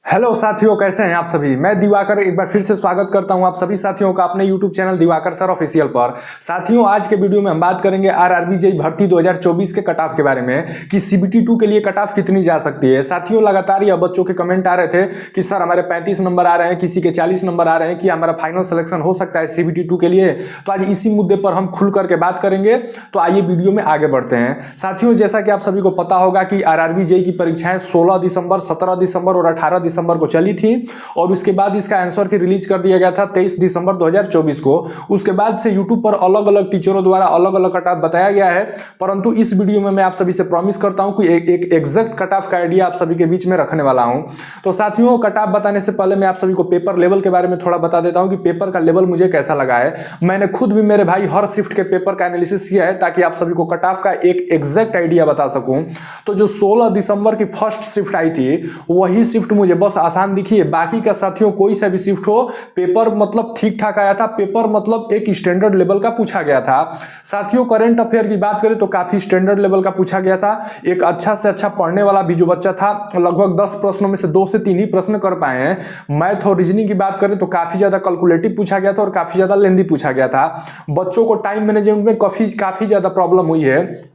Hello साथियों, कैसे हैं आप सभी। मैं दिवाकर एक बार फिर से स्वागत करता हूं आप सभी साथियों का अपने YouTube channel Diwakar sir official पर। साथियों, आज के वीडियो में हम बात करेंगे आरआरबी जेईई भर्ती 2024 के कट ऑफ के बारे में कि सीबीटी 2 के लिए कट ऑफ कितनी जा सकती है। साथियों, लगातार यह बच्चों के कमेंट आ रहे थे कि सर हमारे 35 नंबर आ रहे हैं, किसी के 40 नंबर आ रहे हैं, कि हमारा फाइनल सिलेक्शन हो सकता है सीबीटी 2 के लिए। तो आज इसी मुद्दे पर हम खुल करके बात करेंगे। तो आइए वीडियो में आगे बढ़ते हैं। साथियों, जैसा कि आप सभी को पता होगा कि आरआरबी जेईई की परीक्षाएं 16 दिसंबर, 17 दिसंबर और 18 दिसंबर को चली थी और उसके बाद इसका आंसर की रिलीज कर दिया गया था 23 दिसंबर 2024 को। उसके बाद से यूट्यूब पर अलग अलग टीचरों द्वारा अलग अलग कट ऑफ बताया गया है, परंतु इस वीडियो में मैं आप सभी से प्रॉमिस करता हूं कि एक एग्जैक्ट कट ऑफ का आइडिया आप सभी के बीच में रखने वाला हूं। तो साथियों, कट ऑफ बताने से पहले मैं आप सभी को पेपर लेवल के बारे में थोड़ा बता देता हूं कि पेपर का लेवल मुझे कैसा लगा है। मैंने खुद भी मेरे भाई हर शिफ्ट के पेपर का एनालिसिस किया है ताकि आप सभी को कट ऑफ का एक एग्जैक्ट आइडिया बता सकूं। तो जो 16 दिसंबर की फर्स्ट शिफ्ट आई थी वही शिफ्ट मुझे बस आसान दिखी है। बाकी का साथियों कोई सा भी शिफ्ट हो, पेपर मतलब ठीक ठाक आया था। पेपर मतलब एक स्टैंडर्ड लेवल का पूछा गया था। साथियों, करंट अफेयर की बात करें तो काफी स्टैंडर्ड लेवल का पूछा गया था। एक अच्छा से अच्छा पढ़ने वाला भी जो बच्चा था, लगभग 10 प्रश्नों में से 2 से 3 ही प्रश्न कर पाए हैं। मैथ और रीजनिंग की बात करें तो काफी ज्यादा कैलकुलेटिव पूछा गया था और काफी ज्यादा लेंथी पूछा गया था। बच्चों को टाइम मैनेजमेंट में काफी ज्यादा प्रॉब्लम हुई है।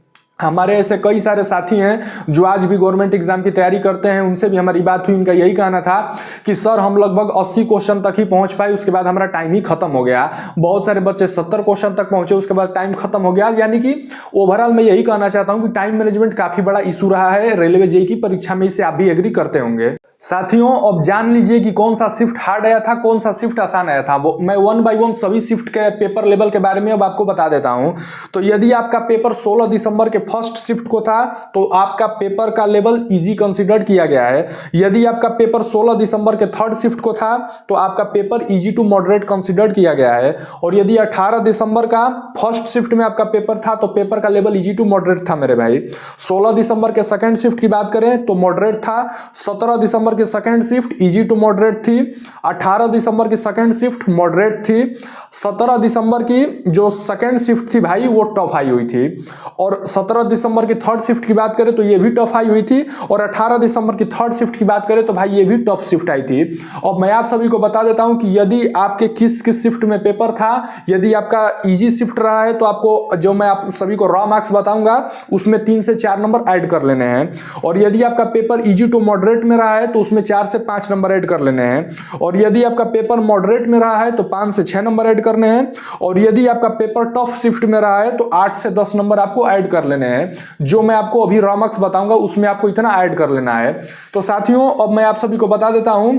हमारे ऐसे कई सारे साथी हैं जो आज भी गवर्नमेंट एग्जाम की तैयारी करते हैं, उनसे भी हमारी बात हुई। उनका यही कहना था कि सर हम लगभग 80 क्वेश्चन तक ही पहुंच पाए, उसके बाद हमारा टाइम ही खत्म हो गया। बहुत सारे बच्चे 70 क्वेश्चन तक पहुंचे, उसके बाद टाइम खत्म हो गया। यानी कि ओवरऑल मैं यही कहना चाहता हूं कि टाइम मैनेजमेंट काफी बड़ा इशू रहा है रेलवे जेईई की परीक्षा में। इसे आप भी एग्री करते होंगे। साथियों, अब जान लीजिए कि कौन सा शिफ्ट हार्ड आया था, कौन सा शिफ्ट आसान आया था। वो मैं 1 बाय 1 सभी शिफ्ट के पेपर लेवल के बारे में अब आपको बता देता हूं। तो यदि आपका पेपर 16 दिसंबर के फर्स्ट शिफ्ट को था तो आपका पेपर का लेवल इजी कंसीडर्ड किया गया है। यदि आपका पेपर 16 दिसंबर के थर्ड शिफ्ट को था तो आपका paper easy to moderate considered किया गया है। और यदि 18 दिसंबर का फर्स्ट शिफ्ट में आपका पेपर था तो पेपर का लेवल इजी टू मॉडरेट था मेरे भाई। 16 दिसंबर के सेकंड शिफ्ट की बात करें तो मॉडरेट था। 17 दिसंबर की second shift easy to moderate थी। 18 दिसंबर की सेकंड शिफ्ट मॉडरेट थी। 17 दिसंबर की जो सेकंड शिफ्ट थी भाई वो टफ हाई हुई थी। और 17 दिसंबर की थर्ड शिफ्ट की बात करें तो ये भी टफ हाई हुई थी। और 18 दिसंबर की थर्ड शिफ्ट की बात करें तो भाई ये भी टफ शिफ्ट आई थी। और मैं आप सभी को बता देता हूं कि यदि आपके किस किस शिफ्ट में पेपर था, यदि आपका इजी शिफ्ट रहा है तो आपको जो मैं आप सभी को रॉ मार्क्स बताऊंगा उसमें 3 से 4 नंबर ऐड कर लेने हैं। और यदि आपका पेपर इजी टू मॉडरेट में रहा है तो उसमें 4 से 5 नंबर ऐड कर लेने हैं। और यदि आपका पेपर मॉडरेट में रहा है तो 5 से 6 नंबर ऐड करने हैं। और यदि आपका पेपर टफ शिफ्ट में रहा है तो 8 से 10 नंबर आपको ऐड कर लेने हैं। जो मैं आपको अभी रॉ मार्क्स बताऊंगा उसमें आपको इतना ऐड कर लेना है। तो साथियों, अब मैं आप सभी को बता देता हूं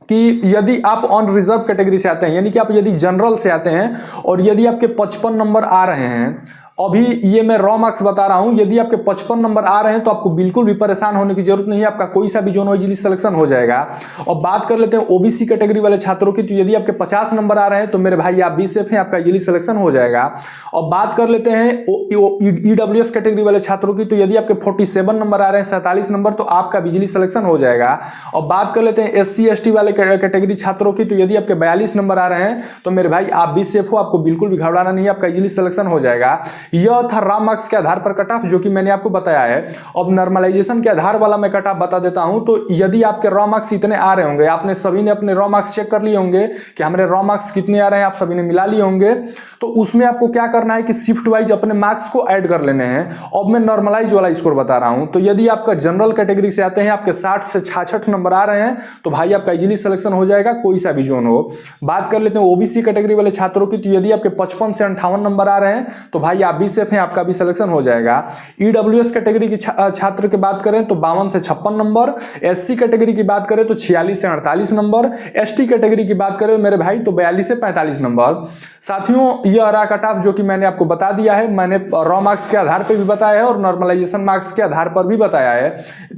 कि यदि आप ऑन रिजर्व कैटेगरी से आते हैं, यानी कि आप यदि जनरल से आते हैं और यदि आपके 55 नंबर आ रहे हैं, अभी ये मैं रॉ मार्क्स बता रहा हूं, यदि आपके 55 नंबर आ रहे हैं तो आपको बिल्कुल भी परेशान होने की जरूरत नहीं है। आपका कोई सा भी जोन इजीली सिलेक्शन हो जाएगा। और बात कर लेते हैं ओबीसी कैटेगरी वाले छात्रों की, तो यदि आपके 50 नंबर आ रहे हैं तो मेरे भाई आप भी सेफ हैं, आपका इजीली सिलेक्शन हो जाएगा। और बात कर लेते हैं ईडब्ल्यूएस कैटेगरी वाले छात्रों की, तो यदि आपके 47 नंबर आ रहे हैं, 47 नंबर, तो आपका इजीली सिलेक्शन हो जाएगा। और बात कर लेते हैं एससी एसटी वाले कैटेगरी छात्रों की, तो यदि आपके 42 नंबर आ रहे हैं तो मेरे भाई आप भी सेफ हो, आपको बिल्कुल भी घबराना नहीं है, आपका इजीली सिलेक्शन हो जाएगा। यह था रॉ मार्क्स के आधार पर कट ऑफ जो कि मैंने आपको बताया है। अब नॉर्मलाइजेशन के आधार वाला मैं कट ऑफ बता देता हूं। तो यदि आपके रॉ मार्क्स इतने आ रहे होंगे, आपने सभी ने अपने रॉ मार्क्स चेक कर लिए होंगे कि हमारे रॉ मार्क्स कितने आ रहे हैं, आप सभी ने मिला लिए होंगे। तो उसमें आपको क्या करना है कि शिफ्ट वाइज अपने मार्क्स को ऐड कर लेने हैं। अब मैं नॉर्मलाइज वाला स्कोर बता रहा हूं। तो यदि आपका जनरल कैटेगरी से आते हैं, आपके 60 से 66 नंबर आ रहे हैं तो भाई आपका इजीली सिलेक्शन हो जाएगा, कोई सा भी जोन हो। बात कर लेते हैं ओबीसी कैटेगरी वाले छात्रों की, तो यदि आपके 55 से 58 नंबर आ रहे हैं तो भाई आप भी सेफ हैं, आपका भी सिलेक्शन हो जाएगा। ईडब्ल्यूएस कैटेगरी की छात्र की बात करें तो 52 से 56 नंबर। एससी कैटेगरी की बात करें तो 46 से 48 नंबर। एसटी कैटेगरी की बात करें मेरे भाई तो 42 से 45 नंबर। साथियों, यह रहा कट ऑफ जो कि मैंने आपको बता दिया है। मैंने रॉ मार्क्स के आधार पर भी बताया है और नॉर्मलाइजेशन मार्क्स के आधार पर भी बताया है।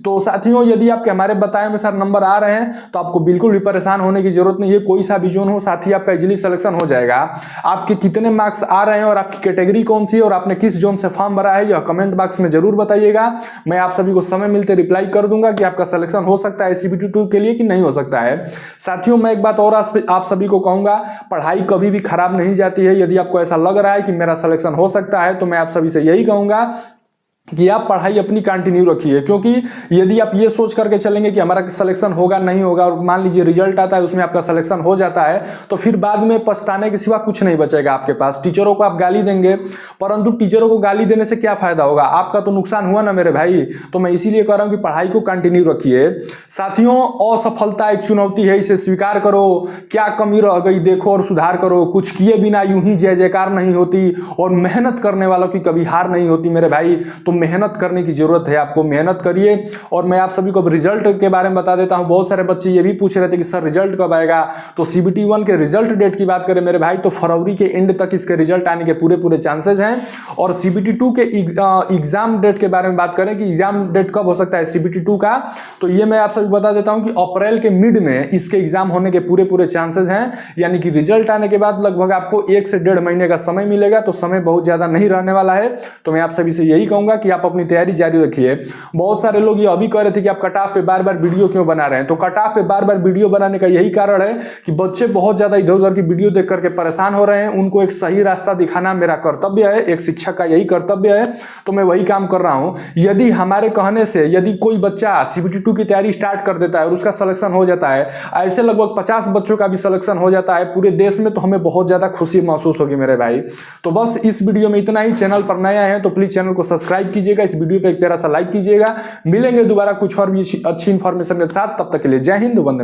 तो साथियों, यदि आपके हमारे बताए अनुसार नंबर आ रहे हैं तो आपको बिल्कुल भी परेशान होने की जरूरत नहीं है। कोई सा भी जोन हो साथी, आपका इजीली सिलेक्शन हो जाएगा। आपके कितने मार्क्स आ रहे हैं और आपकी कैटेगरी कौन सी है और आपने किस जोन से फॉर्म भरा है, यह कमेंट बॉक्स में जरूर बताइएगा। मैं आप सभी को समय मिलते रिप्लाई कर दूंगा कि आपका सिलेक्शन हो सकता है सीबीटी 2 के लिए कि नहीं हो सकता है। साथियों, मैं एक बात और आप सभी को कहूंगा, पढ़ाई कभी भी खराब नहीं जाती है। यदि आपको ऐसा लग रहा है कि मेरा सिलेक्शन हो सकता है तो मैं आप सभी से यही कहूंगा कि आप पढ़ाई अपनी कंटिन्यू रखिए, क्योंकि यदि आप ये सोच करके चलेंगे कि हमारा सिलेक्शन होगा नहीं होगा और मान लीजिए रिजल्ट आता है उसमें आपका सिलेक्शन हो जाता है, तो फिर बाद में पछताने के सिवा कुछ नहीं बचेगा आपके पास। टीचरों को आप गाली देंगे, परंतु टीचरों को गाली देने से क्या फायदा होगा, आपका तो नुकसान हुआ ना मेरे भाई। तो मैं इसीलिए कह रहा हूं कि पढ़ाई को कंटिन्यू रखिए। साथियों, असफलता एक चुनौती है, इसे स्वीकार करो। क्या कमी रह गई देखो और सुधार करो। कुछ किए बिना यूं ही जय जयकार नहीं होती, और मेहनत करने वालों की कभी हार नहीं होती मेरे भाई। तो मेहनत करने की जरूरत है, आपको मेहनत करिए। और मैं आप सभी को रिजल्ट के बारे में बता देता हूं। बहुत सारे बच्चे ये भी पूछ रहे थे कि सर रिजल्ट कब आएगा। तो CBT 1 के रिजल्ट डेट की बात करें मेरे भाई, तो फरवरी के एंड तक इसके रिजल्ट आने के पूरे चांसेस हैं। और CBT 2 के एग्जाम डेट के बारे में बात करें कि एग्जाम डेट कब हो सकता है CBT 2 का, तो ये मैं आप सभी बता देता हूं कि अप्रैल के मिड में इसके एग्जाम होने के पूरे चांसेस हैं। यानी कि रिजल्ट आने के बाद लगभग आपको 1 से 1.5 महीने का समय मिलेगा, तो समय बहुत ज्यादा नहीं रहने वाला है। तो मैं आप सभी से यही कहूंगा कि आप अपनी तैयारी जारी रखिए। बहुत सारे लोग ये अभी कह रहे थे कि आप कट ऑफ पे बार बार वीडियो क्यों बना रहे हैं। तो कट ऑफ पे बार बार वीडियो बनाने का यही कारण है कि बच्चे बहुत ज्यादा इधर उधर की वीडियो देख करके परेशान हो रहे हैं। उनको एक सही रास्ता दिखाना मेरा कर्तव्य है, एक शिक्षक का यही कर्तव्य है। तो मैं वही काम कर रहा हूं। यदि हमारे कहने से यदि कोई बच्चा CBT 2 की तैयारी स्टार्ट कर देता है और उसका सिलेक्शन हो जाता है, ऐसे लगभग 50 बच्चों का भी सिलेक्शन हो जाता है पूरे देश में, तो हमें बहुत ज्यादा खुशी महसूस होगी मेरे भाई। तो बस इस वीडियो में इतना ही। चैनल पर नया है तो प्लीज चैनल को सब्सक्राइब कीजिएगा, इस वीडियो पे एक प्यारा सा लाइक कीजिएगा। मिलेंगे दोबारा कुछ और भी अच्छी इंफॉर्मेशन के साथ, तब तक के लिए जय हिंद, वंदे मातरम।